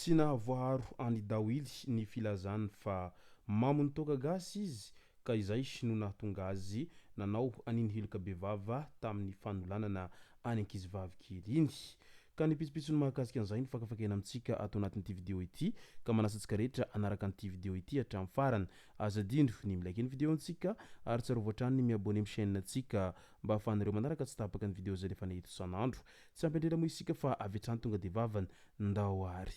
tsy nahavoaro any Dawily ny filazany fa mamony toka gasy izy ka izay no nahatonga azy nanao aniny heloka bevava tamin'ny fanolanana any ankizivavy kely iny. Ka ny pitsopitsony mahakasika an'izay ny fakafakena amintsika ato anatin'ity vidéo ity ka manasantsika rehetra anaraka an'ity vidéo ity hatramin'ny farany. Azadino ny milike ny vidéo antsika ary tsarovy hatrany ny miabone amin'ny chaîne antsika mba ahafahanareo manaraka tsy tapaka ny vidéo zay rehefa nahita isan'andro. Tsy ampindrindra moa isika fa avy hatrany tonga de vavany ndao ary.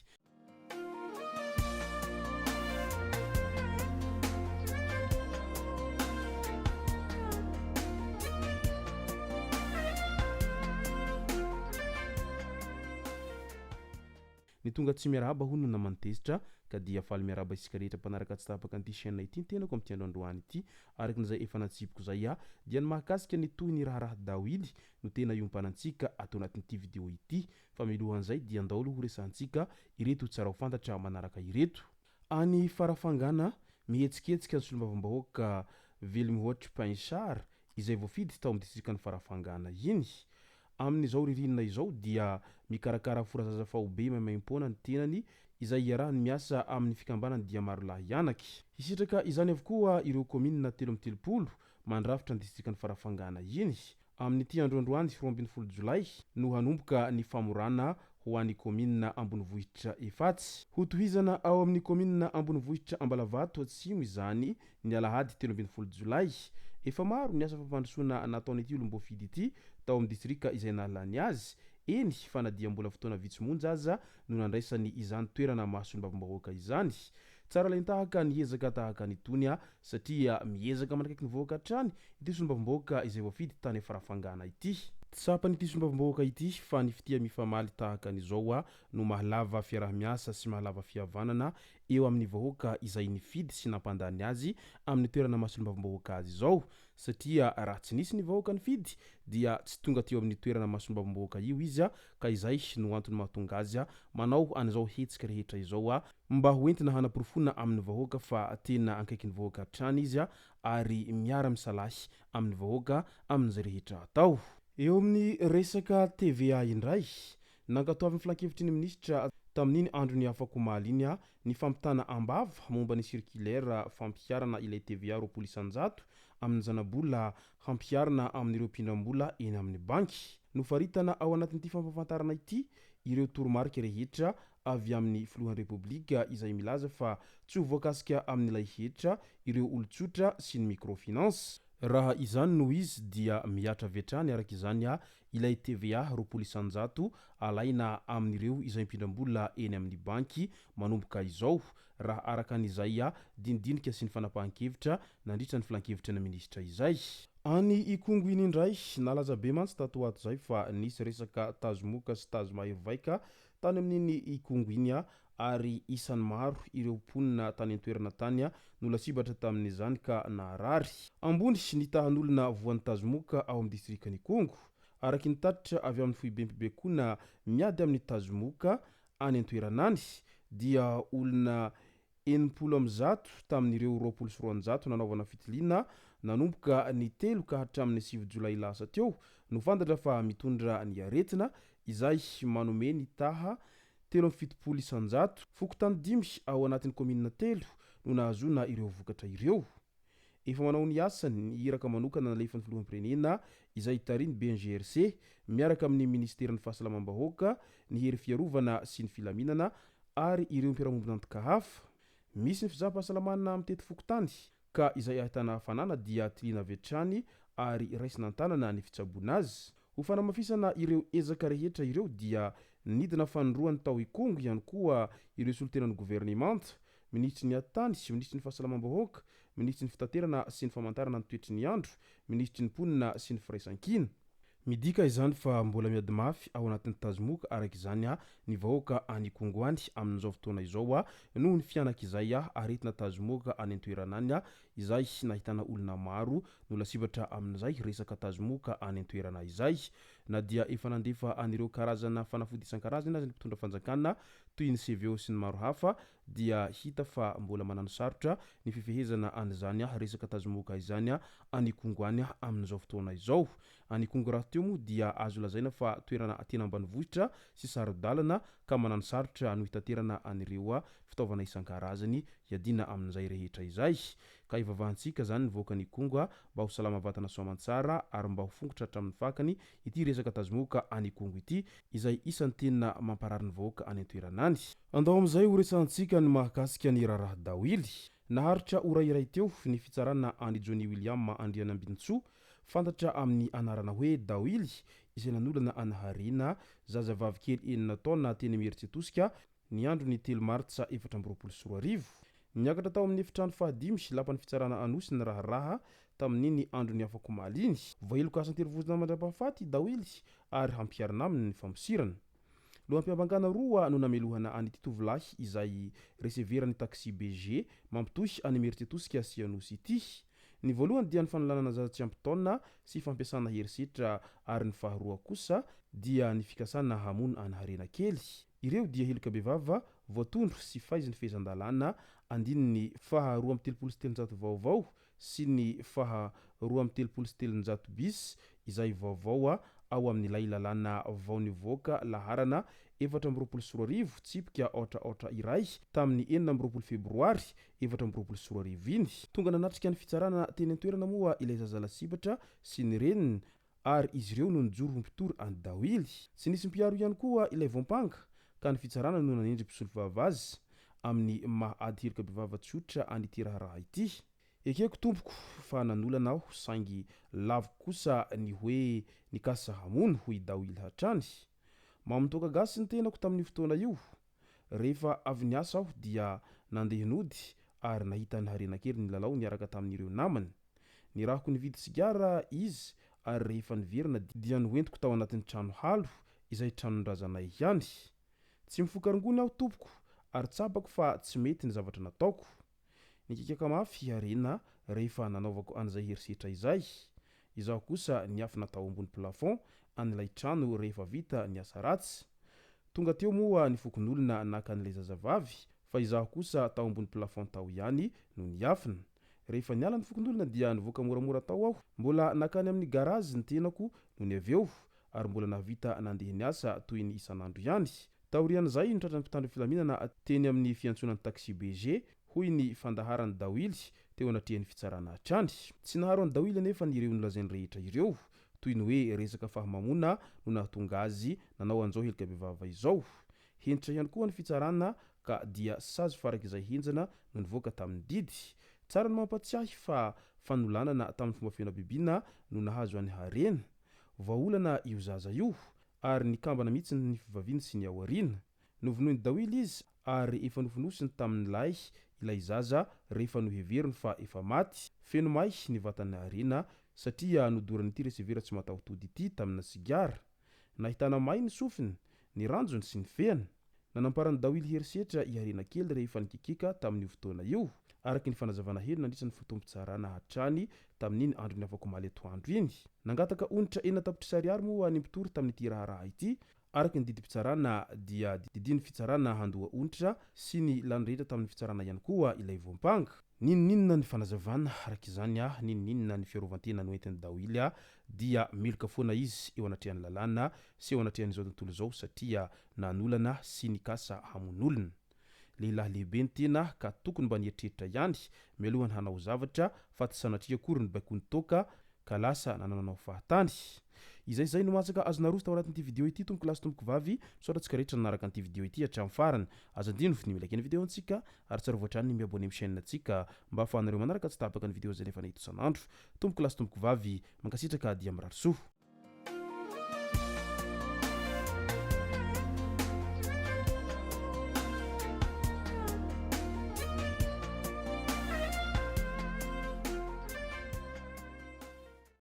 Ny tonga tsy miarahaba hono no namantezitra ka dia faly miarahaba isika rehetra mpanaraka tsy tapaka an'ity chaîne ity tenako amin'ity androandroany ity arakin'izay efa natsipiko zay dia ny mahakasika ny toy ny raharaha Dawily no tena iompanan-tsika ato anatin'ity vidéo ity fa milohan'izay dia andao aloha ho resantsika ireto tsara ho fantatra manaraka ireto. Any farafangana mihetsiketsiky ny solombavambahoaka Velimihoatra Painsar izay voafidy tao amin'ny distrikan'ny farafangana iny. Amin'izao ririnina izao dia mikarakara forazaza faobe maimaim-poana ny tenany izay iarahany miasa amin'ny fikambanany dia maro lahy anaky. Hisitraka izany avokoa ireo commune 13 mandrafitra ny distrikan'ny farafangana iny. Amin'ity androandroany 12 Jolay no hanomboka ny famorana ho an'ny commune Ambonivohitra efatsy. Hotohizana ao amin'ny commune Ambonivohitra Ambalavato Atsimo izany ny alahady 13 Jolay. Efa maro ny asa fampandrosoana nataon'ity olom-boafidy ity tao amin'ny distrika izay nahalany azy. Eny fa na dia mbola fotoana vitsy monja aza no nandraisany izany toerana mahasolombavambahoaka izany. Tsara laintahaka ny ezaka tahaka nytony satria miezaka manakaiky ny vahoaka hatrany ity solombavambahoaka izay voafidy tany farafangana ity. Tsapany ity solombavambahoaka ity fa ny fitia mifamaly tahaka an'izao no mahalava fiarah-miasa sy mahalava fihavanana eo amin'ny vahoaka izay nifidy sy nampandany azy amin'ny toerana mahasolombavambahoaka azy izao satria raha tsy nisy ny vahoaka nifidy dia tsy tonga teo amin'ny toerana mahasolombavambahoaka io izy ka izay no antony mahatonga azy manao an'izao hetsika rehetra izao mba hoentina hanapirofona amin'ny vahoaka fa tena ankaiky ny vahoaka hatrany izy ary miara misalahy amin'ny vahoaka amin'izay rehetra atao. Eo amin'ny resaka TVA indray nankatoavy ny filan-kevitry ny minisitra tamin'iny andro ny afako omaly iny ny fampitana ambava momba ny circulaire fampiarana ilay TVA 200 amin'ny zanabola hampiarana amin'ireo mpindram-bola eny amin'ny banky. Nofaritana ao anatin'ity fampafantarana ity ireo toromarika rehetra avy amin'ny filohan'ny repoblika izay milaza fa tsy ho voakasika amin'ilay hetra ireo olon-tsotra sy ny microfinance. Raha izany no izy dia miatra vetrany araka izany ilay TVA 200 alaina amin'ireo izay mpindram-bola eny amin'ny banky manomboka izao raha araka an'izay dinidinika sy ny fanapahan-kevitra nandritra ny filan-kevitra na minisitra izay. Any Ikongo iny indray nalaza be mantsy tato ato zay fa nisy resaka tazomoka sy tazomahery-vaika tany amin'iny Ikongo iny ary isan'ny maro ireo mponina tany an-toerana tany no lasibatra tamin'izany ka naharary. Ambony nitahan'olona voan'ny tazomoka ao amin'ny distrikany Ikongo araky ny tatitra avy amin'ny foibem-pibaikoana miady amin'ny tazomoka any an-toerana any dia olona 60 tamin'ireo 20 nanaovana fitiliana nanomboka ny 3 ka hatramin'ny 9 Jolay lasa teo no fantatra fa mitondra ny aretina izay manome ny taha 70 isanjato fokotany 5 ao anatin'ny commune 3 no nahazona ireo vokatra ireo. Efa manao ny asany ny iraka manokana nalefan'ny filoham-pirenena izay tariny BNGRC miaraka amin'ny ministerin'ny fahasalamam-bahoaka ny hery fiarovana sy ny filaminana ary ireo mpiara-mombona antikahafa. Misy ny fizaha-pahasalamana amin'ny tety fokotany ka izay ahitana hafanana dia tiliana avy hatrany ary raisina an-tanana ny fitsaboana azy. Ho fanamafisana ireo ezaka rehetra ireo dia nidina fanondroany tao Ikongo ihany koa ireo solotenan'ny gouvernemanta, ministry ny antany sy ministry ny fahasalamam-bahoaka, ministry ny fitaterana sy ny famantarana ny toetry ny andro, ministry ny mponina sy ny firaisan-kina. Midika izany fa mbola miady mafy ao anatin'ny tazomoka araka izany ny vahoaka any Ikongo any amin'izao fotoana izao noho ny fianak'izay aretina tazomoka any an-toerana any izay nahitana olona maro no lasibatra amin'izay resaka tazomoka any an-toerana izay na dia efa nandefa anireo karazana fanafody isan-karazany azy ny mpitondra fanjakana toy ny CVO sy ny maro hafa dia hita fa mbola manano sarotra ny fifehezana an'izany resaka tazomoka izany any Kongo any amin'izao fotoana izao. Any Kongo raha teo moa dia azo lazaina fa toerana tena ambanivohitra sy sarodalana ka manano sarotra no hitaterana an'ireo fitaovana isan-karazany iadina amin'izay rehetra izay. Ka ivavahantsika zany nivoaka ny Kongo mba ho salama vatana soa aman-tsara ary mba ho fongotra hatramin'ny fakany ity resaka tazomoka any Kongo ity izay isan'ny tena mamparary ny vahoaka any an-toerana any. Andao amin'izay ho resantsika ny mahakasika ny raharaha dawily. Naharitra ora iray teo ny fitsarana any Johnny William Andriana Ambintsoa fantatra amin'ny anarana hoe Dawily izay nanolana any Harena zazavavy kely 9 taona teny Mieritsetosika ny andro ny 3 Martsa 2024. Niakatra tao amin'ny efitrano fahadimy lapan'ny fitsarana anosy ny raharaha tamin'iny andro ny afako maliny. Voaheloka asan-terivozina mandrapahafaty Dawily ary hampiarina aminy ny famosirana. Loham-piambangana roa no namelohana an'ity tovolahy izay reseverany taxi BG mampitohy any Mieritsetosika sy anosy ity. Ny voalohany dia ny fanolanana zaza tsy ampy taona sy fampiasana herisetra ary ny faharoa kosa dia ny fikasana hamono any Harena kely. Ireo dia heloka bevava voatondro sy faiziny fehezan-dalàna andininy faha 237 vaovao sy ny faha 237 bis izay vaovao ao amin'ilay lalàna vao nivoaka laharana 2024 tsipika otra iray tamin'ny 4 febroary 2024 iny. Tonga nanatrika ny fitsarana teny an-toerana moa ilay zazala sibatra sy ny reniny ary izy ireo no nijoro ho mpitory any Dawily. Tsy nisy mpiaro ihany koa ilay voampanga ka ny fitsarana no nanendry mpisolo vavazy amin'ny maha-ady heloka bevava tsotra an'ity raharaha ity. Ekeko tompoko fa nanolana aho saingy lavoko kosa ny hoe nikasa hamono hoy Dawily hatrany. Mamontoka gasy ny tenako tamin'ny fotoana io. Rehefa avy niasa aho dia nandeha nody ary nahita ny Harena kely ny lalao niaraka tamin'ireo namany. Ny rahako nividy sigara izy ary rehefa niverina dia noentiko tao anatin'ny trano halo izay tranondrazanay ihany. Tsy mifokarongony aho tompoko ary tsapako fa tsy mety ny zavatra nataoko. Nikikaka mafy Harena rehefa nanaovako an'izay herisetra izay. Izaho kosa niafina tao ambony plafond an'ilay trano rehefa vita ny asa ratsy. Tonga teo moa ny fokon'olona naka an'ilay zazavavy fa izaho kosa tao ambony plafond tao ihany no niafina. Rehefa niala ny fokon'olona dia nivoaka moramora tao aho. Mbola nakany amin'ny garazy ny tenako no ny avy eo ary mbola navita nandeha niasa toy ny isan'andro ihany. Taorian'izay ny tratran'ny mpitandro filaminana teny amin'ny fiantsonan'ny taxi BG hoy ny fandaharany Dawily teo anatrihan'ny fitsarana hatrany. Tsy naharo any Dawily nefa ireo nolazainy rehetra ireo toy ny hoe resaka fahamamona no nahatonga azy nanao an'izao heloka bevava izao. Henitra ihany koa ny fitsarana ka dia sazy farak'izay henjana no nivoaka tamin'ny didy. Tsara ny mampatsiahy fa fanolanana tamin'ny fomba fianakaviana no nahazo any Harena. Vahaolana io zaza io ary nikambana mihitsy ny fivaviny sy ny aoriana. Novonoiny Dawily izy ary efa nofonosiny tamin'ilay ilay zaza rehefa noheveriny fa efa maty. Feno may ny vatany Harena satria nodorany ity resevera tsy matahotody ity tamina sigara. Nahitana may ny sofiny, ny ranjony sy ny feany. Nanamparany Dawily herisetra i Harena kely rehefa nikikika tamin'io fotoana io. Araky ny fanazavana hely nandritra ny fotoam-pitsarana hatrany tamin'iny andro ny afako maly atoandro iny. Nangataka onitra 4 tapitrisa ariary moa ny mpitory tamin'ity raharaha ity. Araky ny didim-pitsarana dia didiny fitsarana handoa onitra sy ny lany rehetra tamin'ny fitsarana ihany koa ilay voampanga. Ninninona ny fanazavana arak'izany ninninona ny fiarovantena noentin'ny Dawily dia meloka foana izy eo anatrehan'ny lalàna sy eo anatrehan'izao tontolo izao satria nanolana sy nikasa hamon'olona. Lehilahy lehibe ny tena ka tokony mba nieritreritra ihany mialohany hanao zavatra fa tsy sanatria akory ny baiko nitoka ka lasa nananao fahatany. Izay no masaka azonarosy tao anatin'ity video ity tompoko lasy tompoko vavy misaotratsika rehetra nanaraka an'ity video ity hatramin'ny farany. Azandino ny milaka ny video antsika ary tsara voatrany ny miabone amin'ny chaîne antsika mba ahafahanareo manaraka tsy tapaka ny video zay rehefa nahita isan'andro. Tompoko lasy tompoko vavy mankasitraka dia mirary soa.